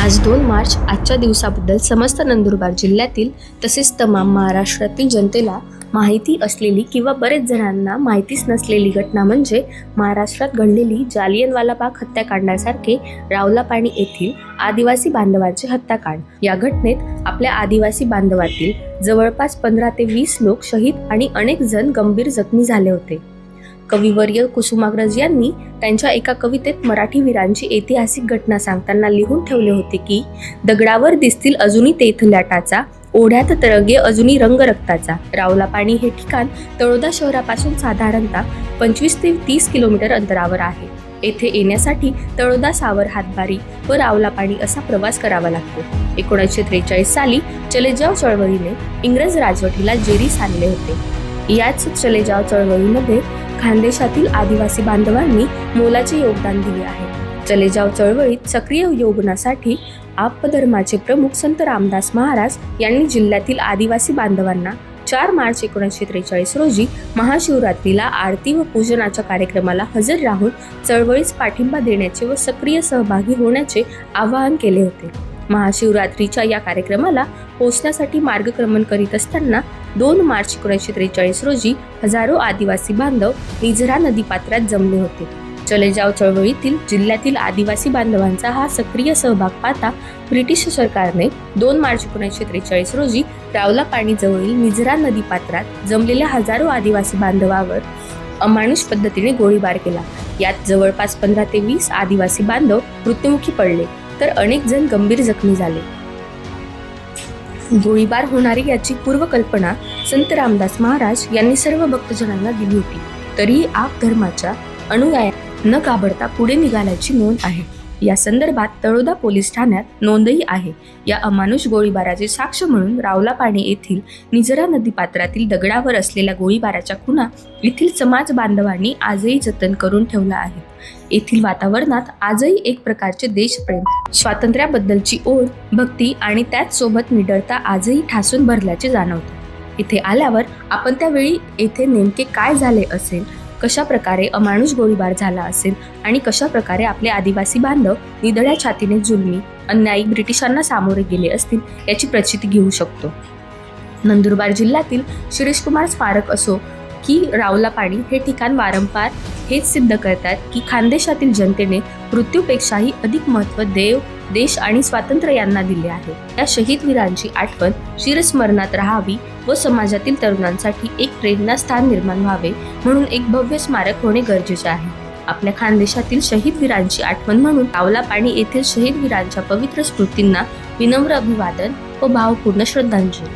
आज 2 मार्च आजच्या दिवसाबद्दल समस्त नंदुरबार जिल्ह्यातील तसेच तमाम महाराष्ट्रातील जनतेला माहिती असलेली किंवा बरेच जणांना माहितीच नसलेली घटना म्हणजे महाराष्ट्रात घडलेली जालियनवाला बाग हत्याकांडासारखे रावलापाणी येथील आदिवासी बांधवांचे हत्याकांड। या घटनेत आपल्या आदिवासी बांधवातील जवळपास 15 ते 20 लोक शहीद आणि अनेक जण गंभीर जखमी झाले होते। कविवर्य कुसुमाग्रज यांनी त्यांच्या एका कवितेत मराठी वीरांची ऐतिहासिक घटना सांगताना लिहून ठेवले होते की दगडावर दिसतील अजूनी तेथल्या टाचा, ओढ्यात तळगे अजूनी रंग रक्ताचा। रावलापाणी हे ठिकाण तळोदा शहरापासून साधारणतः 25 ते 30 किलोमीटर अंतरावर आहे। येथे येण्यासाठी तळोदा सावर हातबारी व रावलापाणी असा प्रवास करावा लागतो। 1943 साली चलेजाव चळवळीने इंग्रज राजवटीला जेरीस आणले होते। याच चलेजाव चळवळीमध्ये खानदेशातील आदिवासी बांधवांनी मोलाचे योगदान दिले आहे। चलेजाव चळवळीत सक्रिय योगदानासाठी आपधर्माचे प्रमुख संत रामदास महाराज यांनी जिल्ह्यातील आदिवासी बांधवांना 4 मार्च 1943 रोजी महाशिवरात्रीला आरती व पूजनाच्या कार्यक्रमाला हजर राहून चळवळीस पाठिंबा देण्याचे व सक्रिय सहभागी होण्याचे आवाहन केले होते। महाशिवरात्रीच्या या कार्यक्रमाला पोहोचण्यासाठी मार्गक्रमण करीत असताना 2 मार्च 1943 रोजी हजारो आदिवासी बांधव निझरा नदीपात्रात जमले होते। चलेजाव चळवळीतील जिल्ह्यातील आदिवासी बांधवांचा हा सक्रिय सहभाग पाहता ब्रिटिश सरकारने 2 मार्च 1943 रोजी रावलापाणी जवळील निझरा नदीपात्रात जमलेल्या हजारो आदिवासी बांधवावर अमानुष पद्धतीने गोळीबार केला। यात जवळपास 15 ते 20 आदिवासी बांधव मृत्युमुखी पडले तर अनेक जण गंभीर जखमी झाले। गोळीबार होणारी याची पूर्वकल्पना संत रामदास महाराज यांनी सर्व भक्तजनांना दिली होती, तरीही आप धर्माच्या अनुयायांनी न घाबरता पुढे निघाल्याची नोंद आहे। या संदर्भात तळोदा पोलीस ठाण्यात नोंदही आहे। या अमानुष गोळीबाराचे साक्ष म्हणून रावलापाणी येथील निझरा नदीपात्रातील दगडावर असलेल्या गोळीबाराच्या खुणा येथील समाज बांधवांनी आजही जतन करून ठेवला आहे। येथील वातावरणात आजही एक प्रकारचे देशप्रेम, स्वातंत्र्याबद्दलची ओढ, भक्ती आणि त्याच सोबत निडरता आजही ठासून भरल्याचे जाणवते। इथे आल्यावर आपण त्यावेळी येथे नेमके काय झाले असेल, कशा प्रकारे अमानुष गोळीबार झाला असेल आणि कशा प्रकारे आपले आदिवासी बांधव निधड्या छातीने जुलमी अन्यायी ब्रिटिशांना सामोरे गेले असतील याची प्रचिती घेऊ शकतो। नंदुरबार जिल्ह्यातील शिरीषकुमार स्मारक असो की रावलापाणी हे ठिकाण वारंवार हेच सिद्ध करतात की खानदेशातील जनतेने मृत्यूपेक्षाही अधिक महत्त्व देव, देश आणि स्वातंत्र्य यांना दिले आहे। या शहीद वीरांची आठवण चिरस्मरणात राहावी व समाजातील तरुणांसाठी एक प्रेरणास्थान निर्माण व्हावे म्हणून एक भव्य स्मारक होणे गरजेचे आहे। आपल्या खानदेशातील शहीद वीरांची आठवण म्हणून रावलापाणी येथील शहीद वीरांच्या पवित्र स्मृतींना विनम्र अभिवादन व भावपूर्ण श्रद्धांजली।